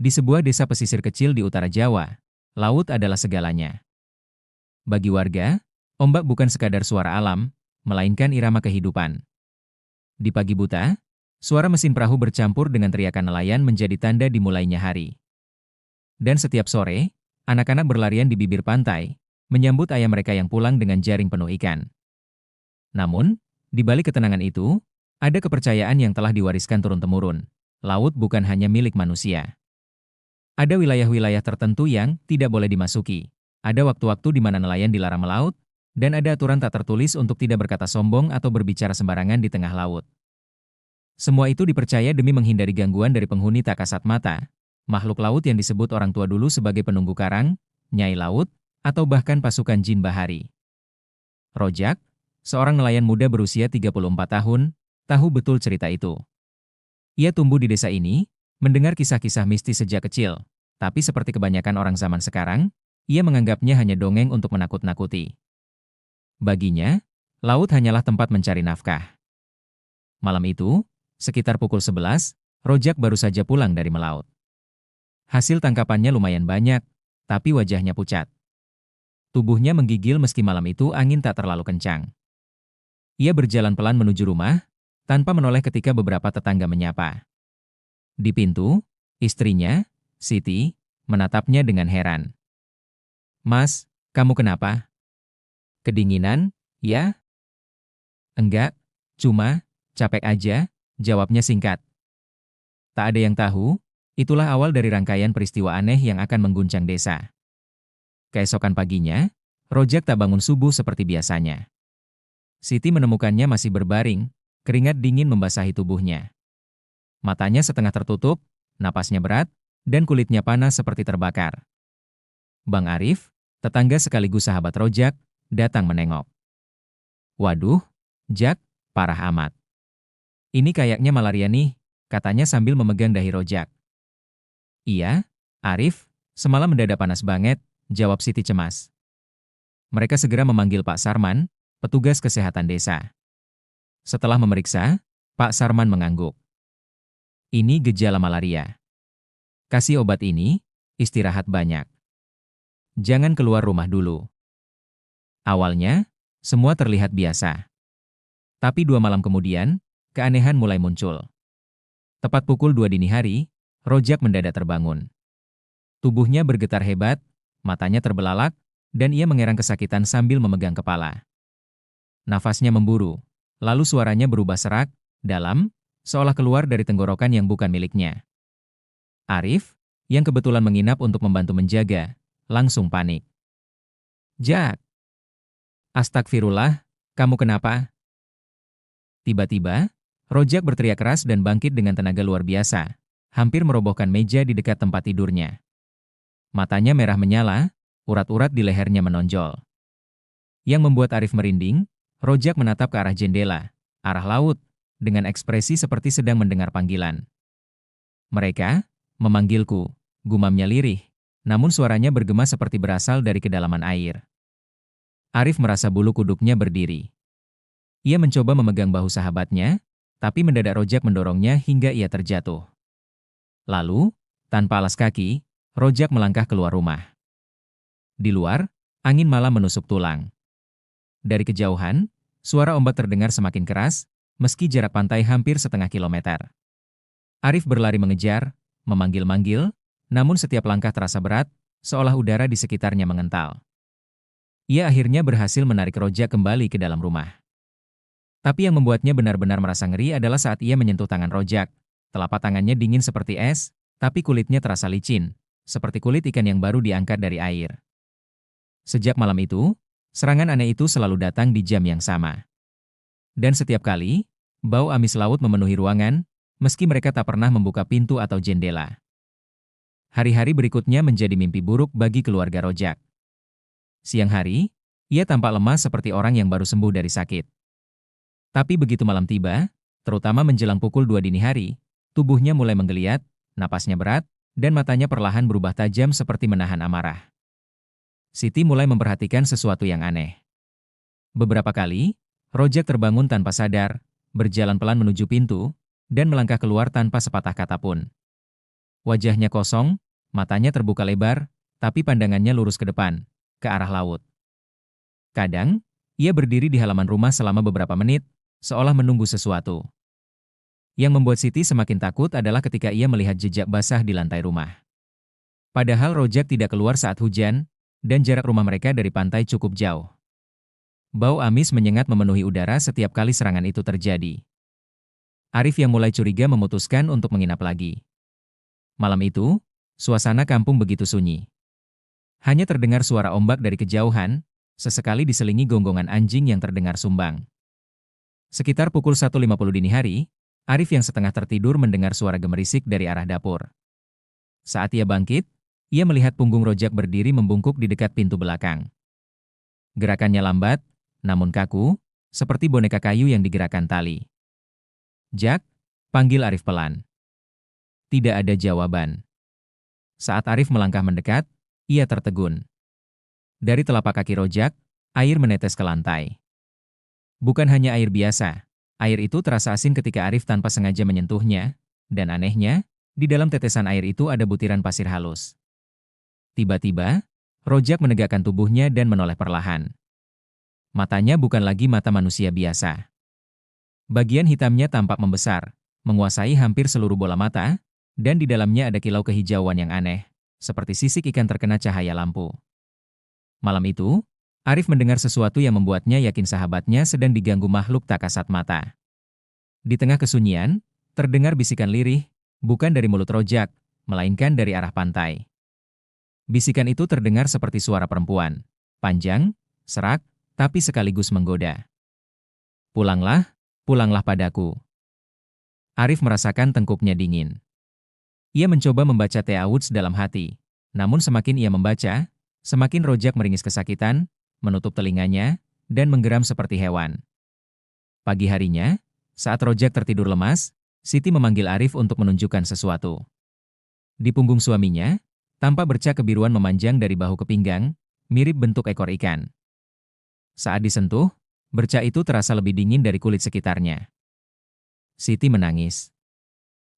Di sebuah desa pesisir kecil di utara Jawa, laut adalah segalanya. Bagi warga, ombak bukan sekadar suara alam, melainkan irama kehidupan. Di pagi buta, suara mesin perahu bercampur dengan teriakan nelayan menjadi tanda dimulainya hari. Dan setiap sore, anak-anak berlarian di bibir pantai, menyambut ayah mereka yang pulang dengan jaring penuh ikan. Namun, di balik ketenangan itu, ada kepercayaan yang telah diwariskan turun-temurun. Laut bukan hanya milik manusia. Ada wilayah-wilayah tertentu yang tidak boleh dimasuki. Ada waktu-waktu di mana nelayan dilarang melaut, dan ada aturan tak tertulis untuk tidak berkata sombong atau berbicara sembarangan di tengah laut. Semua itu dipercaya demi menghindari gangguan dari penghuni tak kasat mata, makhluk laut yang disebut orang tua dulu sebagai penunggu karang, nyai laut, atau bahkan pasukan jin bahari. Rojak, seorang nelayan muda berusia 34 tahun, tahu betul cerita itu. Ia tumbuh di desa ini, mendengar kisah-kisah mistis sejak kecil, tapi seperti kebanyakan orang zaman sekarang, ia menganggapnya hanya dongeng untuk menakut-nakuti. Baginya, laut hanyalah tempat mencari nafkah. Malam itu, sekitar pukul 11, Rojak baru saja pulang dari melaut. Hasil tangkapannya lumayan banyak, tapi wajahnya pucat. Tubuhnya menggigil meski malam itu angin tak terlalu kencang. Ia berjalan pelan menuju rumah, tanpa menoleh ketika beberapa tetangga menyapa. Di pintu, istrinya, Siti, menatapnya dengan heran. "Mas, kamu kenapa? Kedinginan, ya?" "Enggak, cuma capek aja," jawabnya singkat. Tak ada yang tahu, itulah awal dari rangkaian peristiwa aneh yang akan mengguncang desa. Keesokan paginya, Rojak tak bangun subuh seperti biasanya. Siti menemukannya masih berbaring, keringat dingin membasahi tubuhnya. Matanya setengah tertutup, napasnya berat, dan kulitnya panas seperti terbakar. Bang Arif, tetangga sekaligus sahabat Rojak, datang menengok. "Waduh, Jak, parah amat. Ini kayaknya malaria nih," katanya sambil memegang dahi Rojak. "Iya, Arif, semalam mendadak panas banget," jawab Siti cemas. Mereka segera memanggil Pak Sarman, petugas kesehatan desa. Setelah memeriksa, Pak Sarman mengangguk. "Ini gejala malaria. Kasih obat ini, istirahat banyak. Jangan keluar rumah dulu." Awalnya, semua terlihat biasa. Tapi 2 malam kemudian, keanehan mulai muncul. Tepat pukul 2 dini hari, Rojak mendadak terbangun. Tubuhnya bergetar hebat, matanya terbelalak, dan ia mengerang kesakitan sambil memegang kepala. Nafasnya memburu, lalu suaranya berubah serak, dalam, seolah keluar dari tenggorokan yang bukan miliknya. Arif, yang kebetulan menginap untuk membantu menjaga, langsung panik. "Jak! Astagfirullah, kamu kenapa?" Tiba-tiba, Rojak berteriak keras dan bangkit dengan tenaga luar biasa, hampir merobohkan meja di dekat tempat tidurnya. Matanya merah menyala, urat-urat di lehernya menonjol. Yang membuat Arif merinding, Rojak menatap ke arah jendela, arah laut, dengan ekspresi seperti sedang mendengar panggilan. "Mereka memanggilku," gumamnya lirih, namun suaranya bergema seperti berasal dari kedalaman air. Arif merasa bulu kuduknya berdiri. Ia mencoba memegang bahu sahabatnya, tapi mendadak Rojak mendorongnya hingga ia terjatuh. Lalu, tanpa alas kaki, Rojak melangkah keluar rumah. Di luar, angin malam menusuk tulang. Dari kejauhan, suara ombak terdengar semakin keras, meski jarak pantai hampir setengah kilometer. Arif berlari mengejar, memanggil-manggil, namun setiap langkah terasa berat, seolah udara di sekitarnya mengental. Ia akhirnya berhasil menarik Rojak kembali ke dalam rumah. Tapi yang membuatnya benar-benar merasa ngeri adalah saat ia menyentuh tangan Rojak. Telapak tangannya dingin seperti es, tapi kulitnya terasa licin, seperti kulit ikan yang baru diangkat dari air. Sejak malam itu, serangan aneh itu selalu datang di jam yang sama. Dan setiap kali, bau amis laut memenuhi ruangan, meski mereka tak pernah membuka pintu atau jendela. Hari-hari berikutnya menjadi mimpi buruk bagi keluarga Rojak. Siang hari, ia tampak lemas seperti orang yang baru sembuh dari sakit. Tapi begitu malam tiba, terutama menjelang pukul 2 dini hari, tubuhnya mulai menggeliat, napasnya berat, dan matanya perlahan berubah tajam seperti menahan amarah. Siti mulai memperhatikan sesuatu yang aneh. Beberapa kali, Rojak terbangun tanpa sadar, berjalan pelan menuju pintu, dan melangkah keluar tanpa sepatah kata pun. Wajahnya kosong, matanya terbuka lebar, tapi pandangannya lurus ke depan, ke arah laut. Kadang, ia berdiri di halaman rumah selama beberapa menit, seolah menunggu sesuatu. Yang membuat Siti semakin takut adalah ketika ia melihat jejak basah di lantai rumah. Padahal Rojak tidak keluar saat hujan, dan jarak rumah mereka dari pantai cukup jauh. Bau amis menyengat memenuhi udara setiap kali serangan itu terjadi. Arif yang mulai curiga memutuskan untuk menginap lagi. Malam itu, suasana kampung begitu sunyi. Hanya terdengar suara ombak dari kejauhan, sesekali diselingi gonggongan anjing yang terdengar sumbang. Sekitar pukul 1.50 dini hari, Arif yang setengah tertidur mendengar suara gemerisik dari arah dapur. Saat ia bangkit, ia melihat punggung Rojak berdiri membungkuk di dekat pintu belakang. Gerakannya lambat, namun kaku, seperti boneka kayu yang digerakkan tali. "Jak," panggil Arif pelan. Tidak ada jawaban. Saat Arif melangkah mendekat, ia tertegun. Dari telapak kaki Rojak, air menetes ke lantai. Bukan hanya air biasa, air itu terasa asin ketika Arif tanpa sengaja menyentuhnya, dan anehnya, di dalam tetesan air itu ada butiran pasir halus. Tiba-tiba, Rojak menegakkan tubuhnya dan menoleh perlahan. Matanya bukan lagi mata manusia biasa. Bagian hitamnya tampak membesar, menguasai hampir seluruh bola mata, dan di dalamnya ada kilau kehijauan yang aneh, seperti sisik ikan terkena cahaya lampu. Malam itu, Arif mendengar sesuatu yang membuatnya yakin sahabatnya sedang diganggu makhluk tak kasat mata. Di tengah kesunyian, terdengar bisikan lirih, bukan dari mulut Rojak, melainkan dari arah pantai. Bisikan itu terdengar seperti suara perempuan, panjang, serak, tapi sekaligus menggoda. "Pulanglah, pulanglah padaku." Arif merasakan tengkuknya dingin. Ia mencoba membaca ta'awudz dalam hati, namun semakin ia membaca, semakin Rojak meringis kesakitan, menutup telinganya, dan menggeram seperti hewan. Pagi harinya, saat Rojak tertidur lemas, Siti memanggil Arif untuk menunjukkan sesuatu. Di punggung suaminya, tampak bercak kebiruan memanjang dari bahu ke pinggang, mirip bentuk ekor ikan. Saat disentuh, bercak itu terasa lebih dingin dari kulit sekitarnya. Siti menangis.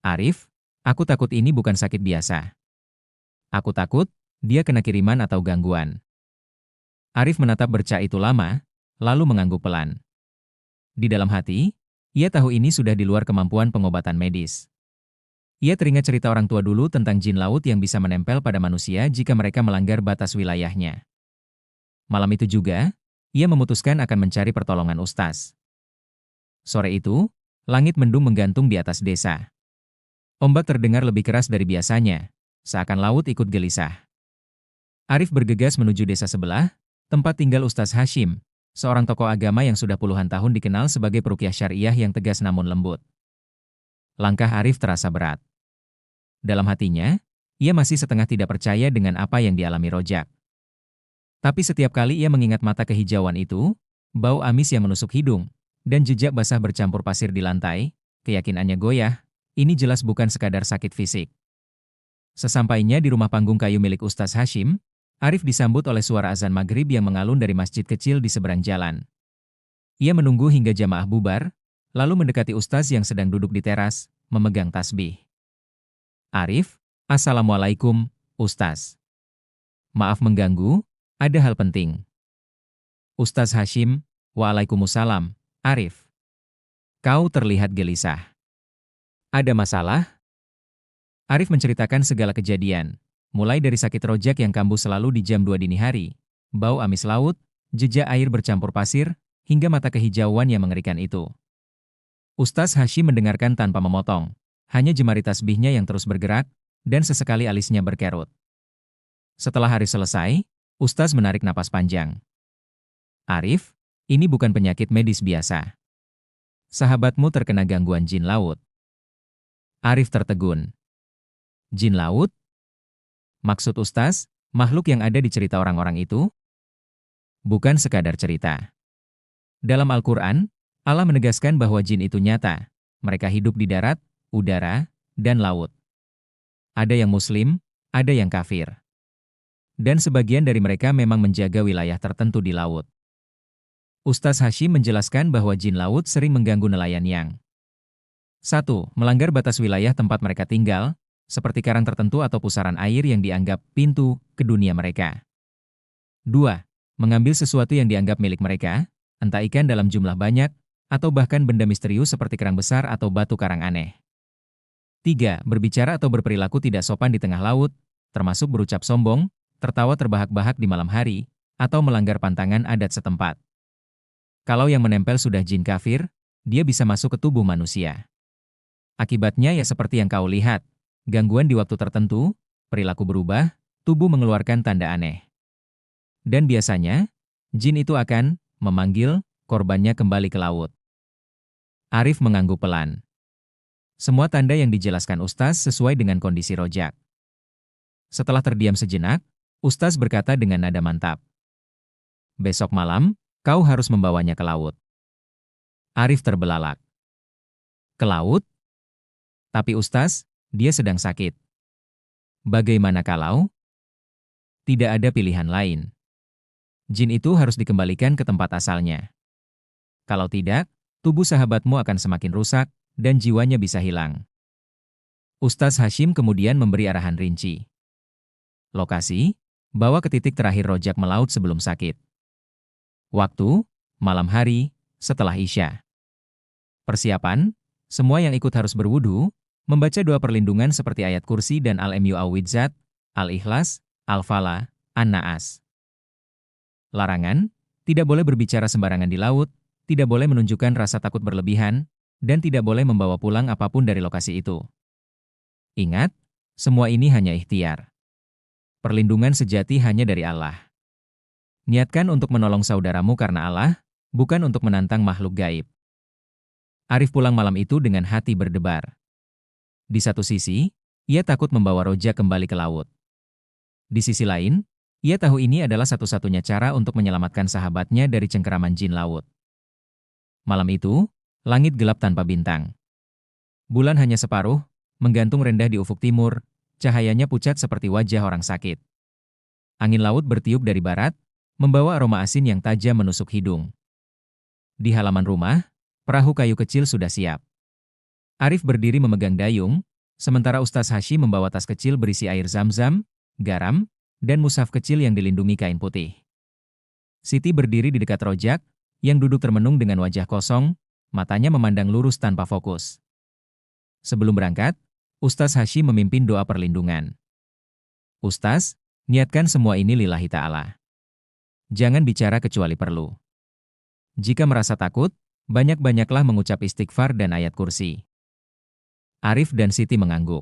"Arif, aku takut ini bukan sakit biasa. Aku takut dia kena kiriman atau gangguan." Arif menatap bercak itu lama, lalu mengangguk pelan. Di dalam hati, ia tahu ini sudah di luar kemampuan pengobatan medis. Ia teringat cerita orang tua dulu tentang jin laut yang bisa menempel pada manusia jika mereka melanggar batas wilayahnya. Malam itu juga, ia memutuskan akan mencari pertolongan ustaz. Sore itu, langit mendung menggantung di atas desa. Ombak terdengar lebih keras dari biasanya, seakan laut ikut gelisah. Arif bergegas menuju desa sebelah, tempat tinggal Ustaz Hashim, seorang tokoh agama yang sudah puluhan tahun dikenal sebagai peruqyah syariah yang tegas namun lembut. Langkah Arif terasa berat. Dalam hatinya, ia masih setengah tidak percaya dengan apa yang dialami Rojak. Tapi setiap kali ia mengingat mata kehijauan itu, bau amis yang menusuk hidung, dan jejak basah bercampur pasir di lantai, keyakinannya goyah, ini jelas bukan sekadar sakit fisik. Sesampainya di rumah panggung kayu milik Ustaz Hashim, Arif disambut oleh suara azan maghrib yang mengalun dari masjid kecil di seberang jalan. Ia menunggu hingga jamaah bubar, lalu mendekati Ustaz yang sedang duduk di teras, memegang tasbih. "Arif, Assalamualaikum, Ustaz. Maaf mengganggu, ada hal penting." Ustaz Hashim, "Waalaikumsalam, Arif. Kau terlihat gelisah. Ada masalah?" Arif menceritakan segala kejadian, mulai dari sakit Rojak yang kambuh selalu di jam 2 dini hari, bau amis laut, jejak air bercampur pasir, hingga mata kehijauan yang mengerikan itu. Ustaz Hashim mendengarkan tanpa memotong, hanya jemari tasbihnya yang terus bergerak, dan sesekali alisnya berkerut. Setelah Arif selesai, Ustaz menarik napas panjang. "Arif, ini bukan penyakit medis biasa. Sahabatmu terkena gangguan jin laut." Arif tertegun. "Jin laut? Maksud Ustaz, makhluk yang ada di cerita orang-orang itu?" "Bukan sekadar cerita. Dalam Al-Quran, Allah menegaskan bahwa jin itu nyata. Mereka hidup di darat, udara, dan laut. Ada yang muslim, ada yang kafir. Dan sebagian dari mereka memang menjaga wilayah tertentu di laut." Ustaz Hashim menjelaskan bahwa jin laut sering mengganggu nelayan yang 1. Melanggar batas wilayah tempat mereka tinggal, seperti karang tertentu atau pusaran air yang dianggap pintu ke dunia mereka. 2. Mengambil sesuatu yang dianggap milik mereka, entah ikan dalam jumlah banyak, atau bahkan benda misterius seperti kerang besar atau batu karang aneh. 3. Berbicara atau berperilaku tidak sopan di tengah laut, termasuk berucap sombong, tertawa terbahak-bahak di malam hari, atau melanggar pantangan adat setempat. Kalau yang menempel sudah jin kafir, dia bisa masuk ke tubuh manusia. Akibatnya ya seperti yang kau lihat, gangguan di waktu tertentu, perilaku berubah, tubuh mengeluarkan tanda aneh. Dan biasanya, jin itu akan memanggil korbannya kembali ke laut. Arif mengangguk pelan. Semua tanda yang dijelaskan Ustaz sesuai dengan kondisi Rojak. Setelah terdiam sejenak, Ustaz berkata dengan nada mantap. Besok malam, kau harus membawanya ke laut. Arif terbelalak. Ke laut? Tapi Ustaz, dia sedang sakit. Bagaimana kalau? Tidak ada pilihan lain. Jin itu harus dikembalikan ke tempat asalnya. Kalau tidak, tubuh sahabatmu akan semakin rusak, dan jiwanya bisa hilang. Ustaz Hashim kemudian memberi arahan rinci. Lokasi, bawa ke titik terakhir Rojak melaut sebelum sakit. Waktu, malam hari, setelah Isya. Persiapan, semua yang ikut harus berwudu, membaca doa perlindungan seperti ayat kursi dan Al-Mu'awwidzat, Al-Ikhlas, Al-Falah, An-Naas. Larangan, tidak boleh berbicara sembarangan di laut, tidak boleh menunjukkan rasa takut berlebihan, dan tidak boleh membawa pulang apapun dari lokasi itu. Ingat, semua ini hanya ikhtiar. Perlindungan sejati hanya dari Allah. Niatkan untuk menolong saudaramu karena Allah, bukan untuk menantang makhluk gaib. Arif pulang malam itu dengan hati berdebar. Di satu sisi, ia takut membawa Rojak kembali ke laut. Di sisi lain, ia tahu ini adalah satu-satunya cara untuk menyelamatkan sahabatnya dari cengkeraman jin laut. Malam itu, langit gelap tanpa bintang. Bulan hanya separuh, menggantung rendah di ufuk timur, cahayanya pucat seperti wajah orang sakit. Angin laut bertiup dari barat, membawa aroma asin yang tajam menusuk hidung. Di halaman rumah, perahu kayu kecil sudah siap. Arif berdiri memegang dayung, sementara Ustaz Hashim membawa tas kecil berisi air zam-zam, garam, dan mushaf kecil yang dilindungi kain putih. Siti berdiri di dekat Rojak, yang duduk termenung dengan wajah kosong, matanya memandang lurus tanpa fokus. Sebelum berangkat, Ustaz Hashim memimpin doa perlindungan. Ustaz, niatkan semua ini lillahi ta'ala. Jangan bicara kecuali perlu. Jika merasa takut, banyak-banyaklah mengucap istighfar dan ayat kursi. Arif dan Siti mengangguk.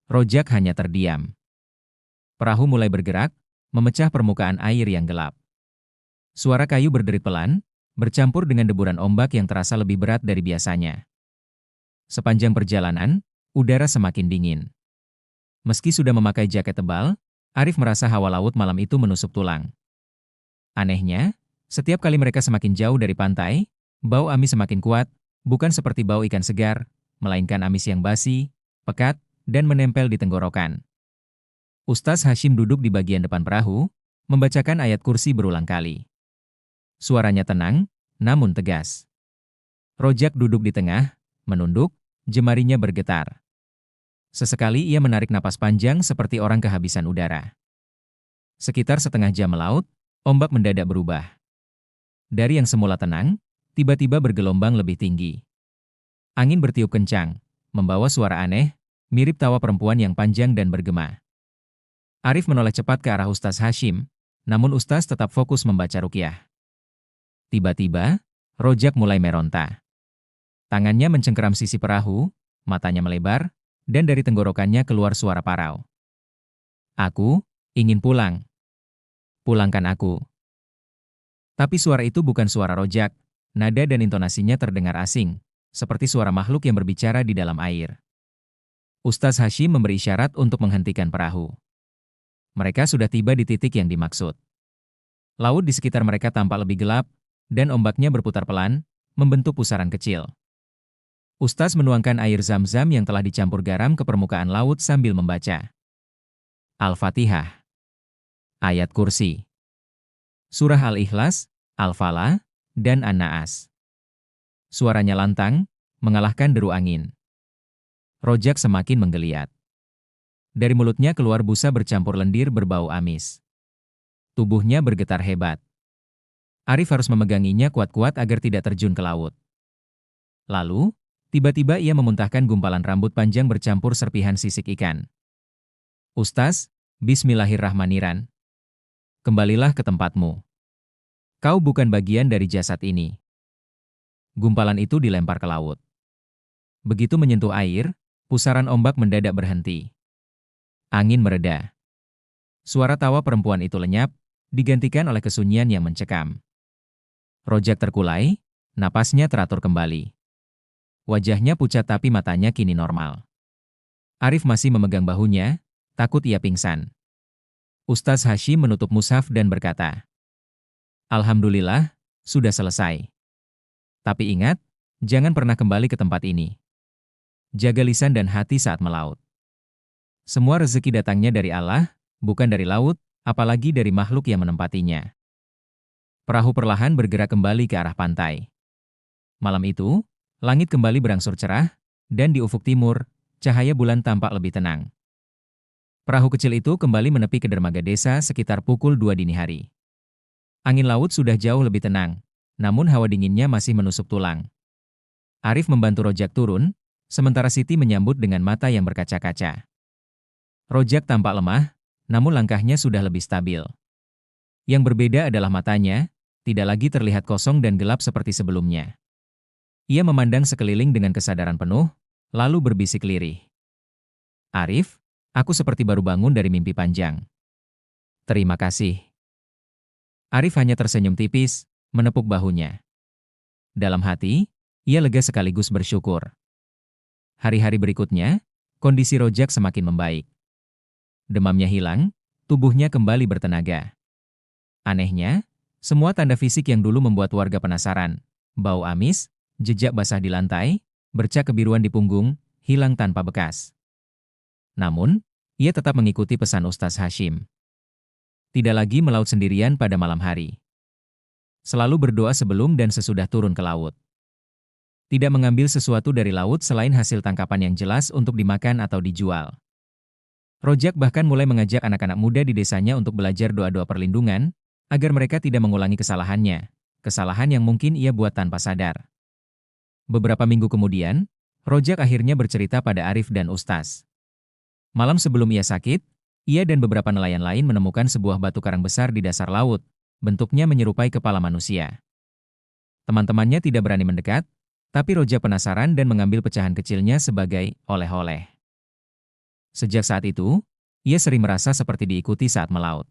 Rojak hanya terdiam. Perahu mulai bergerak, memecah permukaan air yang gelap. Suara kayu berderit pelan, bercampur dengan deburan ombak yang terasa lebih berat dari biasanya. Sepanjang perjalanan, udara semakin dingin. Meski sudah memakai jaket tebal, Arif merasa hawa laut malam itu menusuk tulang. Anehnya, setiap kali mereka semakin jauh dari pantai, bau amis semakin kuat, bukan seperti bau ikan segar, melainkan amis yang basi, pekat, dan menempel di tenggorokan. Ustaz Hashim duduk di bagian depan perahu, membacakan ayat kursi berulang kali. Suaranya tenang, namun tegas. Rojak duduk di tengah, menunduk, jemarinya bergetar. Sesekali ia menarik napas panjang seperti orang kehabisan udara. Sekitar setengah jam melaut, ombak mendadak berubah. Dari yang semula tenang, tiba-tiba bergelombang lebih tinggi. Angin bertiup kencang, membawa suara aneh, mirip tawa perempuan yang panjang dan bergema. Arif menoleh cepat ke arah Ustaz Hashim, namun Ustaz tetap fokus membaca ruqyah. Tiba-tiba, Rojak mulai meronta. Tangannya mencengkeram sisi perahu, matanya melebar, dan dari tenggorokannya keluar suara parau. Aku ingin pulang. Pulangkan aku. Tapi suara itu bukan suara Rojak, nada dan intonasinya terdengar asing, seperti suara makhluk yang berbicara di dalam air. Ustaz Hashim memberi isyarat untuk menghentikan perahu. Mereka sudah tiba di titik yang dimaksud. Laut di sekitar mereka tampak lebih gelap, dan ombaknya berputar pelan, membentuk pusaran kecil. Ustaz menuangkan air zam-zam yang telah dicampur garam ke permukaan laut sambil membaca Al-Fatihah, ayat kursi, surah Al-Ikhlas, Al-Falah, dan An-Naas. Suaranya lantang, mengalahkan deru angin. Rojak semakin menggeliat. Dari mulutnya keluar busa bercampur lendir berbau amis. Tubuhnya bergetar hebat. Arif harus memeganginya kuat-kuat agar tidak terjun ke laut. Lalu, tiba-tiba ia memuntahkan gumpalan rambut panjang bercampur serpihan sisik ikan. Ustaz, Bismillahirrahmanirrahim. Kembalilah ke tempatmu. Kau bukan bagian dari jasad ini. Gumpalan itu dilempar ke laut. Begitu menyentuh air, pusaran ombak mendadak berhenti. Angin mereda. Suara tawa perempuan itu lenyap, digantikan oleh kesunyian yang mencekam. Rojak terkulai, napasnya teratur kembali. Wajahnya pucat tapi matanya kini normal. Arif masih memegang bahunya, takut ia pingsan. Ustaz Hashim menutup mushaf dan berkata, "Alhamdulillah, sudah selesai. Tapi ingat, jangan pernah kembali ke tempat ini. Jaga lisan dan hati saat melaut. Semua rezeki datangnya dari Allah, bukan dari laut, apalagi dari makhluk yang menempatinya." Perahu perlahan bergerak kembali ke arah pantai. Malam itu, langit kembali berangsur cerah, dan di ufuk timur, cahaya bulan tampak lebih tenang. Perahu kecil itu kembali menepi ke dermaga desa sekitar pukul 2 dini hari. Angin laut sudah jauh lebih tenang, namun hawa dinginnya masih menusuk tulang. Arif membantu Rojak turun, sementara Siti menyambut dengan mata yang berkaca-kaca. Rojak tampak lemah, namun langkahnya sudah lebih stabil. Yang berbeda adalah matanya, tidak lagi terlihat kosong dan gelap seperti sebelumnya. Ia memandang sekeliling dengan kesadaran penuh, lalu berbisik lirih. "Arif, aku seperti baru bangun dari mimpi panjang." "Terima kasih." Arif hanya tersenyum tipis, menepuk bahunya. Dalam hati, ia lega sekaligus bersyukur. Hari-hari berikutnya, kondisi Rojak semakin membaik. Demamnya hilang, tubuhnya kembali bertenaga. Anehnya, semua tanda fisik yang dulu membuat warga penasaran, bau amis, jejak basah di lantai, bercak kebiruan di punggung, hilang tanpa bekas. Namun, ia tetap mengikuti pesan Ustaz Hashim. Tidak lagi melaut sendirian pada malam hari. Selalu berdoa sebelum dan sesudah turun ke laut. Tidak mengambil sesuatu dari laut selain hasil tangkapan yang jelas untuk dimakan atau dijual. Rojak bahkan mulai mengajak anak-anak muda di desanya untuk belajar doa-doa perlindungan, agar mereka tidak mengulangi kesalahannya, kesalahan yang mungkin ia buat tanpa sadar. Beberapa minggu kemudian, Rojak akhirnya bercerita pada Arif dan Ustaz. Malam sebelum ia sakit, ia dan beberapa nelayan lain menemukan sebuah batu karang besar di dasar laut, bentuknya menyerupai kepala manusia. Teman-temannya tidak berani mendekat, tapi Rojak penasaran dan mengambil pecahan kecilnya sebagai oleh-oleh. Sejak saat itu, ia sering merasa seperti diikuti saat melaut.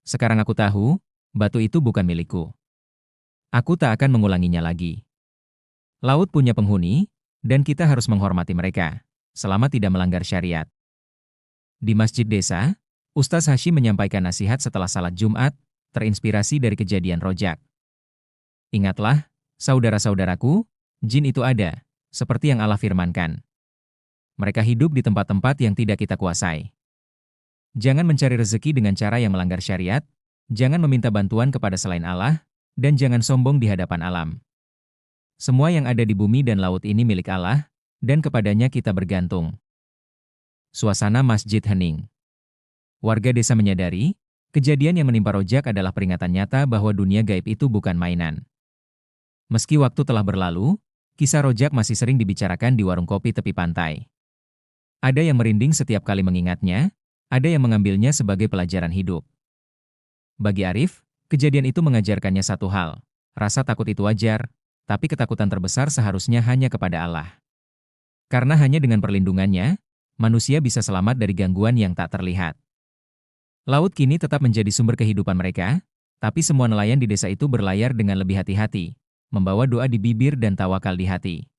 "Sekarang aku tahu, batu itu bukan milikku. Aku tak akan mengulanginya lagi. Laut punya penghuni, dan kita harus menghormati mereka, selama tidak melanggar syariat." Di masjid desa, Ustaz Hashim menyampaikan nasihat setelah salat Jumat, terinspirasi dari kejadian Rojak. "Ingatlah, saudara-saudaraku, jin itu ada, seperti yang Allah firmankan. Mereka hidup di tempat-tempat yang tidak kita kuasai. Jangan mencari rezeki dengan cara yang melanggar syariat, jangan meminta bantuan kepada selain Allah, dan jangan sombong di hadapan alam. Semua yang ada di bumi dan laut ini milik Allah, dan kepadanya kita bergantung." Suasana masjid hening. Warga desa menyadari, kejadian yang menimpa Rojak adalah peringatan nyata bahwa dunia gaib itu bukan mainan. Meski waktu telah berlalu, kisah Rojak masih sering dibicarakan di warung kopi tepi pantai. Ada yang merinding setiap kali mengingatnya, ada yang mengambilnya sebagai pelajaran hidup. Bagi Arif, kejadian itu mengajarkannya satu hal, rasa takut itu wajar, tapi ketakutan terbesar seharusnya hanya kepada Allah. Karena hanya dengan perlindungannya, manusia bisa selamat dari gangguan yang tak terlihat. Laut kini tetap menjadi sumber kehidupan mereka, tapi semua nelayan di desa itu berlayar dengan lebih hati-hati, membawa doa di bibir dan tawakal di hati.